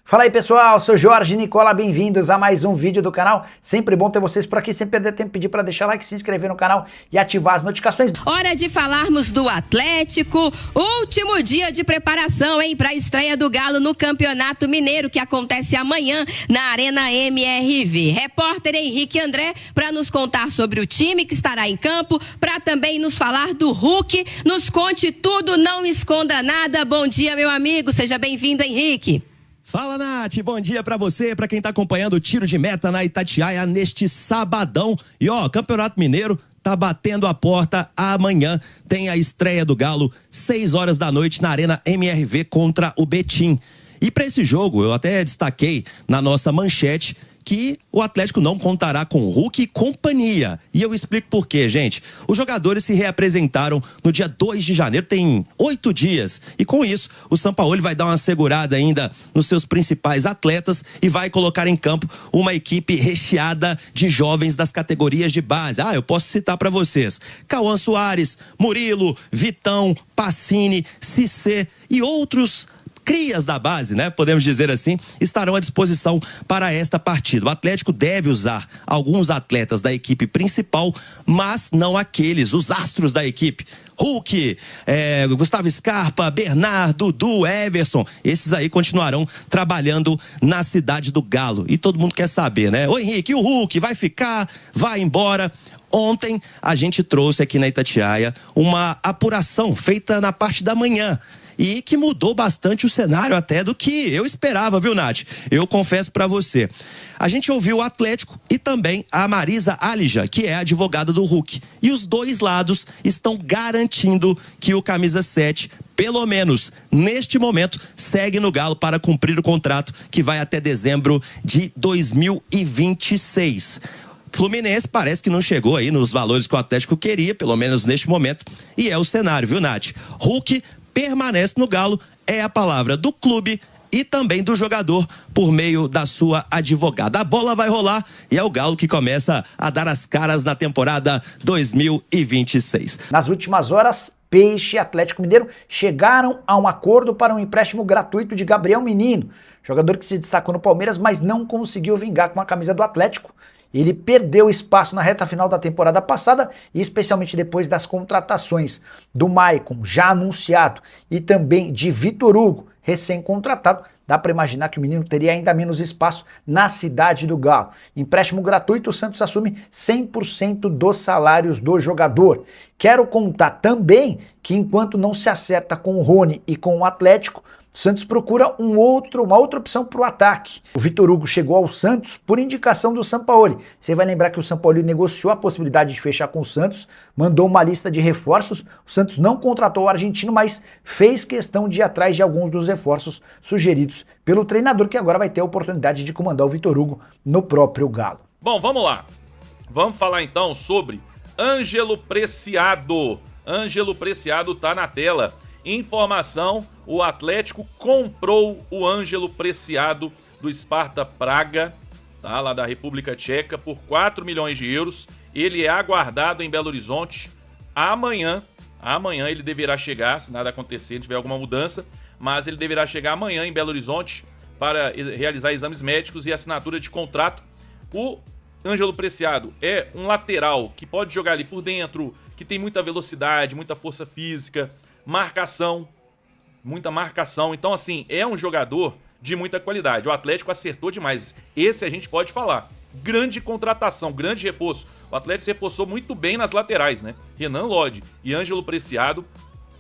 Fala aí pessoal, sou Jorge Nicola, bem-vindos a mais um vídeo do canal. Sempre bom ter vocês por aqui, sem perder tempo, pedir para deixar like, se inscrever no canal e ativar as notificações. Hora de falarmos do Atlético, último dia de preparação, para a estreia do Galo no Campeonato Mineiro, que acontece amanhã na Arena MRV. Repórter Henrique André para nos contar sobre o time que estará em campo, para também nos falar do Hulk. Nos conte tudo, não esconda nada. Bom dia, meu amigo, seja bem-vindo, Henrique. Fala, Nath, bom dia pra você, pra quem tá acompanhando o tiro de meta na Itatiaia neste sabadão. E Campeonato Mineiro tá batendo a porta amanhã. Tem a estreia do Galo, 6 horas da noite na Arena MRV contra o Betim. E pra esse jogo, eu até destaquei na nossa manchete que o Atlético não contará com Hulk e companhia. E eu explico por quê, gente. Os jogadores se reapresentaram no dia 2 de janeiro, tem 8 dias. E com isso, o Sampaoli vai dar uma segurada ainda nos seus principais atletas e vai colocar em campo uma equipe recheada de jovens das categorias de base. Eu posso citar para vocês: Cauã Soares, Murilo, Vitão, Pacini, Cissé e outros crias da base, né? Podemos dizer assim, estarão à disposição para esta partida. O Atlético deve usar alguns atletas da equipe principal, mas não aqueles, os astros da equipe. Hulk, Gustavo Scarpa, Bernardo, Dudu, Everson, esses aí continuarão trabalhando na cidade do Galo. E todo mundo quer saber, né? Ô Henrique, o Hulk vai ficar, vai embora? Ontem a gente trouxe aqui na Itatiaia uma apuração feita na parte da manhã e que mudou bastante o cenário até do que eu esperava, viu, Nath? Eu confesso pra você. A gente ouviu o Atlético e também a Marisa Alija, que é advogada do Hulk. E os dois lados estão garantindo que o camisa 7, pelo menos neste momento, segue no Galo para cumprir o contrato que vai até dezembro de 2026. Fluminense parece que não chegou aí nos valores que o Atlético queria, pelo menos neste momento. E é o cenário, viu, Nath? Hulk permanece no Galo, é a palavra do clube e também do jogador por meio da sua advogada. A bola vai rolar e é o Galo que começa a dar as caras na temporada 2026. Nas últimas horas, Peixe e Atlético Mineiro chegaram a um acordo para um empréstimo gratuito de Gabriel Menino, jogador que se destacou no Palmeiras, mas não conseguiu vingar com a camisa do Atlético. Ele perdeu espaço na reta final da temporada passada, e especialmente depois das contratações do Maicon, já anunciado, e também de Vitor Hugo, recém-contratado. Dá para imaginar que o menino teria ainda menos espaço na cidade do Galo. Empréstimo gratuito, o Santos assume 100% dos salários do jogador. Quero contar também que enquanto não se acerta com o Rony e com o Atlético, o Santos procura uma outra opção para o ataque. O Vitor Hugo chegou ao Santos por indicação do Sampaoli. Você vai lembrar que o Sampaoli negociou a possibilidade de fechar com o Santos, mandou uma lista de reforços. O Santos não contratou o argentino, mas fez questão de ir atrás de alguns dos reforços sugeridos pelo treinador, que agora vai ter a oportunidade de comandar o Vitor Hugo no próprio Galo. Bom, vamos lá. Vamos falar então sobre Ângelo Preciado. Ângelo Preciado tá na tela. Informação: o Atlético comprou o Ângelo Preciado do Sparta Praga, tá, lá da República Tcheca, por 4 milhões de euros. Ele é aguardado em Belo Horizonte amanhã. Amanhã ele deverá chegar, se nada acontecer, se tiver alguma mudança, mas ele deverá chegar amanhã em Belo Horizonte para realizar exames médicos e assinatura de contrato. O Ângelo Preciado é um lateral que pode jogar ali por dentro, que tem muita velocidade, muita força física, marcação, muita marcação. Então, assim, é um jogador de muita qualidade. O Atlético acertou demais. Esse a gente pode falar. Grande contratação, grande reforço. O Atlético se reforçou muito bem nas laterais, né? Renan Lodge e Ângelo Preciado.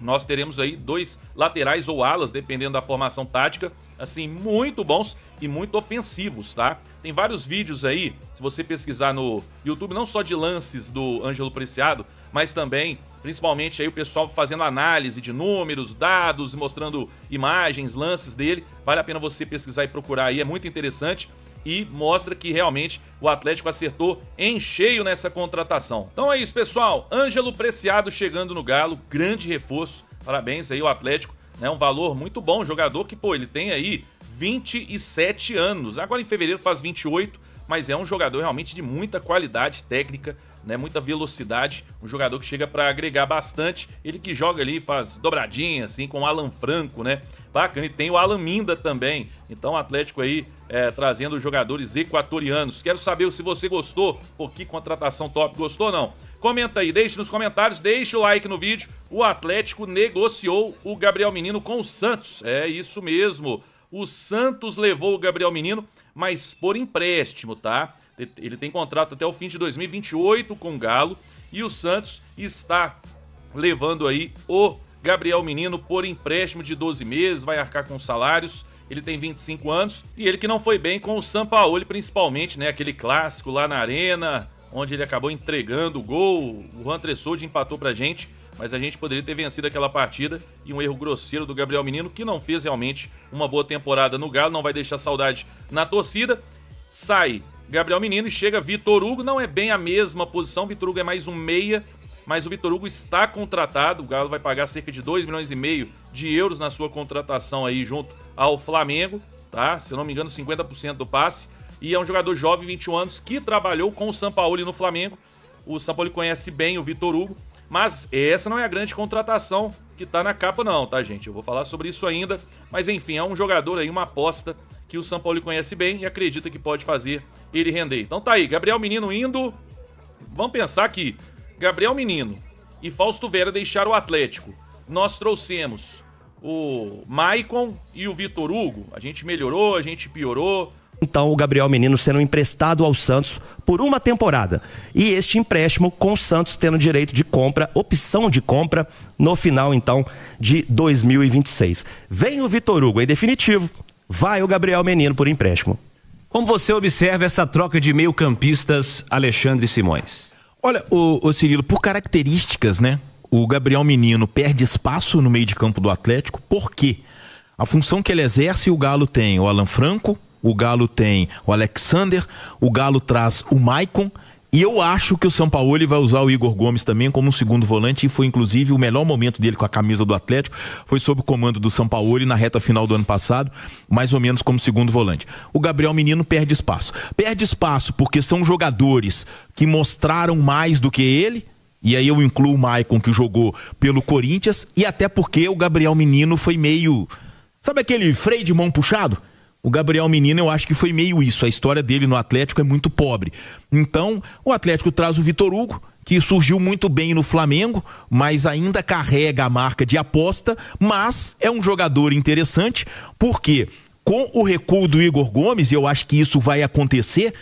Nós teremos aí 2 laterais ou alas, dependendo da formação tática, assim, muito bons e muito ofensivos, tá? Tem vários vídeos aí, se você pesquisar no YouTube, não só de lances do Ângelo Preciado, mas também, principalmente aí o pessoal fazendo análise de números, dados, mostrando imagens, lances dele. Vale a pena você pesquisar e procurar aí, é muito interessante e mostra que realmente o Atlético acertou em cheio nessa contratação. Então é isso, pessoal. Ângelo Preciado chegando no Galo, grande reforço. Parabéns aí ao Atlético, né? Um valor muito bom, jogador que, ele tem aí 27 anos. Agora em fevereiro faz 28, mas é um jogador realmente de muita qualidade técnica, né? Muita velocidade, um jogador que chega para agregar bastante. Ele que joga ali, faz dobradinha, assim, com o Alan Franco, né? Bacana. E tem o Alan Minda também. Então o Atlético aí trazendo jogadores equatorianos. Quero saber se você gostou. Pô, que contratação top. Gostou ou não? Comenta aí, deixe nos comentários, deixe o like no vídeo. O Atlético negociou o Gabriel Menino com o Santos. É isso mesmo. O Santos levou o Gabriel Menino, mas por empréstimo, tá? Ele tem contrato até o fim de 2028 com o Galo e o Santos está levando aí o Gabriel Menino por empréstimo de 12 meses, vai arcar com salários. Ele tem 25 anos e ele que não foi bem com o Sampaoli, principalmente, né? Aquele clássico lá na Arena, onde ele acabou entregando o gol. O Juan Tressoldi empatou pra gente, mas a gente poderia ter vencido aquela partida e um erro grosseiro do Gabriel Menino, que não fez realmente uma boa temporada no Galo, não vai deixar saudade na torcida. Sai Gabriel Menino e chega Vitor Hugo, não é bem a mesma posição, Vitor Hugo é mais um meia, mas o Vitor Hugo está contratado, o Galo vai pagar cerca de 2,5 milhões de euros na sua contratação aí junto ao Flamengo, tá? Se eu não me engano, 50% do passe, e é um jogador jovem, 21 anos, que trabalhou com o Sampaoli no Flamengo. O Sampaoli conhece bem o Vitor Hugo, mas essa não é a grande contratação que tá na capa não, tá, gente? Eu vou falar sobre isso ainda, mas enfim, é um jogador aí, uma aposta que o Sampaoli conhece bem e acredita que pode fazer ele render. Então tá aí, Gabriel Menino indo. Vamos pensar que Gabriel Menino e Fausto Vera deixaram o Atlético. Nós trouxemos o Maicon e o Vitor Hugo. A gente melhorou, a gente piorou. Então o Gabriel Menino sendo emprestado ao Santos por uma temporada. E este empréstimo com o Santos tendo direito de compra, opção de compra, no final então de 2026. Vem o Vitor Hugo, em definitivo, vai o Gabriel Menino por empréstimo. Como você observa essa troca de meio-campistas, Alexandre Simões? Olha, o Cirilo, por características, né? O Gabriel Menino perde espaço no meio de campo do Atlético, porque a função que ele exerce, o Galo tem o Alan Franco, o Galo tem o Alexander, o Galo traz o Maicon, e eu acho que o Sampaoli vai usar o Igor Gomes também como um segundo volante, e foi inclusive o melhor momento dele com a camisa do Atlético, foi sob o comando do Sampaoli na reta final do ano passado, mais ou menos como segundo volante. O Gabriel Menino perde espaço. Perde espaço porque são jogadores que mostraram mais do que ele, e aí eu incluo o Maicon, que jogou pelo Corinthians, e até porque o Gabriel Menino foi meio... Sabe aquele freio de mão puxado? O Gabriel Menino, eu acho que foi meio isso. A história dele no Atlético é muito pobre. Então, o Atlético traz o Vitor Hugo, que surgiu muito bem no Flamengo, mas ainda carrega a marca de aposta, mas é um jogador interessante, porque com o recuo do Igor Gomes, e eu acho que isso vai acontecer,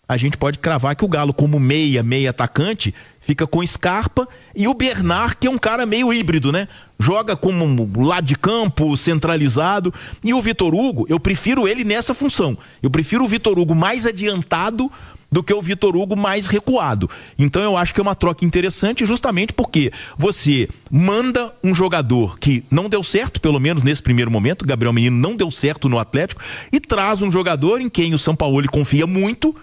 a gente pode cravar que o Galo, como meia atacante, fica com Scarpa, e o Bernard, que é um cara meio híbrido, né? Joga como lado de campo, centralizado. E o Vitor Hugo, eu prefiro ele nessa função. Eu prefiro o Vitor Hugo mais adiantado do que o Vitor Hugo mais recuado. Então eu acho que é uma troca interessante, justamente porque você manda um jogador que não deu certo, pelo menos nesse primeiro momento, o Gabriel Menino não deu certo no Atlético, e traz um jogador em quem o Sampaoli confia muito,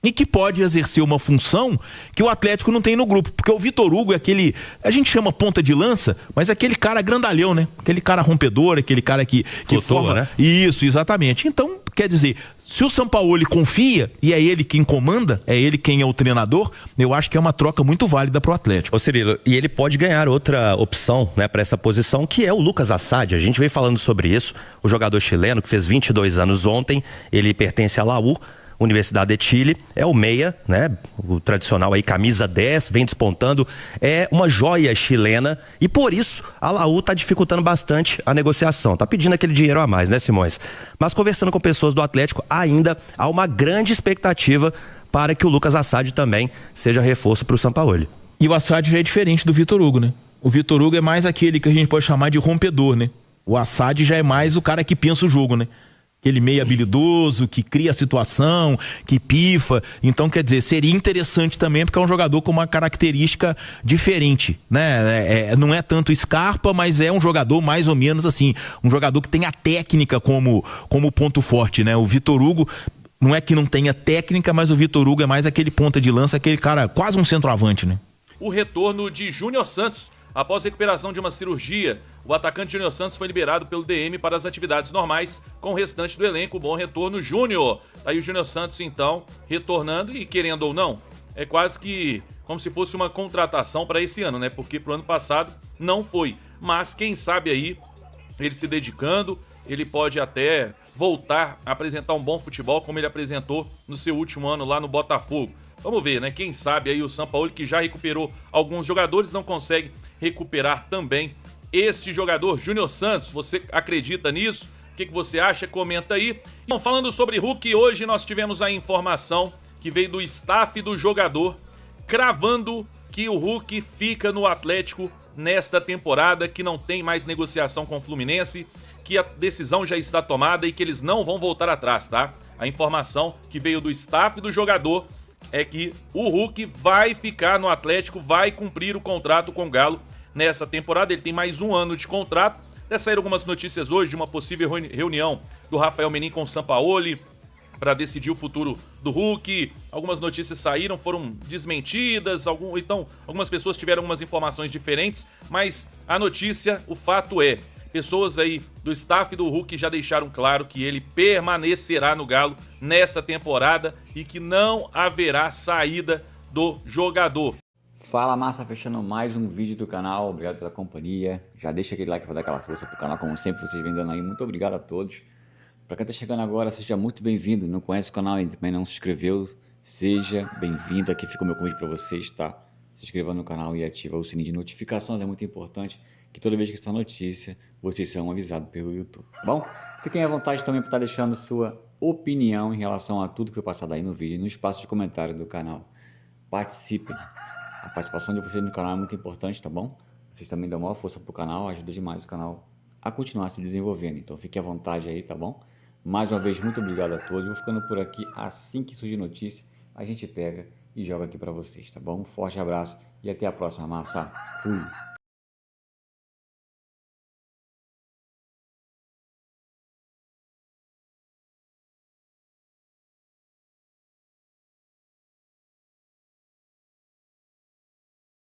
e que pode exercer uma função que o Atlético não tem no grupo, porque o Vitor Hugo é aquele, a gente chama ponta de lança, mas é aquele cara grandalhão, né? Aquele cara rompedor, aquele cara que forma, né? Isso, exatamente. Então, quer dizer, se o Sampaoli confia e é ele quem comanda, é ele quem é o treinador, eu acho que é uma troca muito válida pro Atlético. Ô Cirilo, e ele pode ganhar outra opção, né, para essa posição, que é o Lucas Assad. A gente vem falando sobre isso, o jogador chileno que fez 22 anos ontem, ele pertence à Laú, Universidade de Chile, é o meia, né? O tradicional aí, camisa 10, vem despontando, é uma joia chilena, e por isso a Laú tá dificultando bastante a negociação, tá pedindo aquele dinheiro a mais, né, Simões? Mas conversando com pessoas do Atlético, ainda há uma grande expectativa para que o Lucas Assad também seja reforço para o Sampaoli. E o Assad já é diferente do Vitor Hugo, né? O Vitor Hugo é mais aquele que a gente pode chamar de rompedor, né? O Assad já é mais o cara que pensa o jogo, né? Aquele meio habilidoso, que cria a situação, que pifa. Então, quer dizer, seria interessante também, porque é um jogador com uma característica diferente, né? Não é tanto Scarpa, mas é um jogador mais ou menos assim, um jogador que tem a técnica como ponto forte, né? O Vitor Hugo, não é que não tenha técnica, mas o Vitor Hugo é mais aquele ponta de lança, aquele cara, quase um centroavante, né? O retorno de Júnior Santos. Após recuperação de uma cirurgia, o atacante Júnior Santos foi liberado pelo DM para as atividades normais com o restante do elenco. Bom retorno, Júnior. Tá aí o Júnior Santos, então, retornando e, querendo ou não, é quase que como se fosse uma contratação para esse ano, né? Porque pro ano passado não foi. Mas quem sabe aí, ele se dedicando, ele pode até voltar a apresentar um bom futebol como ele apresentou no seu último ano lá no Botafogo. Vamos ver, né? Quem sabe aí o Sampaoli, que já recuperou alguns jogadores, não consegue recuperar também este jogador, Júnior Santos. Você acredita nisso? O que você acha? Comenta aí. Bom, falando sobre Hulk, hoje nós tivemos a informação que veio do staff do jogador, cravando que o Hulk fica no Atlético nesta temporada, que não tem mais negociação com o Fluminense, que a decisão já está tomada e que eles não vão voltar atrás, tá? A informação que veio do staff do jogador é que o Hulk vai ficar no Atlético, vai cumprir o contrato com o Galo nessa temporada. Ele tem mais um ano de contrato. Até saíram algumas notícias hoje de uma possível reunião do Rafael Menin com o Sampaoli para decidir o futuro do Hulk. Algumas notícias saíram, foram desmentidas, então algumas pessoas tiveram algumas informações diferentes, mas a notícia, o fato é, pessoas aí do staff do Hulk já deixaram claro que ele permanecerá no Galo nessa temporada e que não haverá saída do jogador. Fala massa, fechando mais um vídeo do canal, obrigado pela companhia, já deixa aquele like para dar aquela força pro canal, como sempre vocês vêm dando aí, muito obrigado a todos. Para quem tá chegando agora, seja muito bem-vindo, não conhece o canal e também não se inscreveu, seja bem-vindo, aqui fica o meu convite para vocês, tá? Se inscreva no canal e ativa o sininho de notificações, é muito importante que toda vez que está notícia, vocês são avisados pelo YouTube, tá bom? Fiquem à vontade também para estar deixando sua opinião em relação a tudo que foi passado aí no vídeo, no espaço de comentário do canal. Participem, a participação de vocês no canal é muito importante, tá bom? Vocês também dão maior força pro canal, ajuda demais o canal a continuar se desenvolvendo, então fiquem à vontade aí, tá bom? Mais uma vez, muito obrigado a todos, vou ficando por aqui, assim que surgir notícia, a gente pega e joga aqui para vocês, tá bom? Um forte abraço e até a próxima, massa. Fui!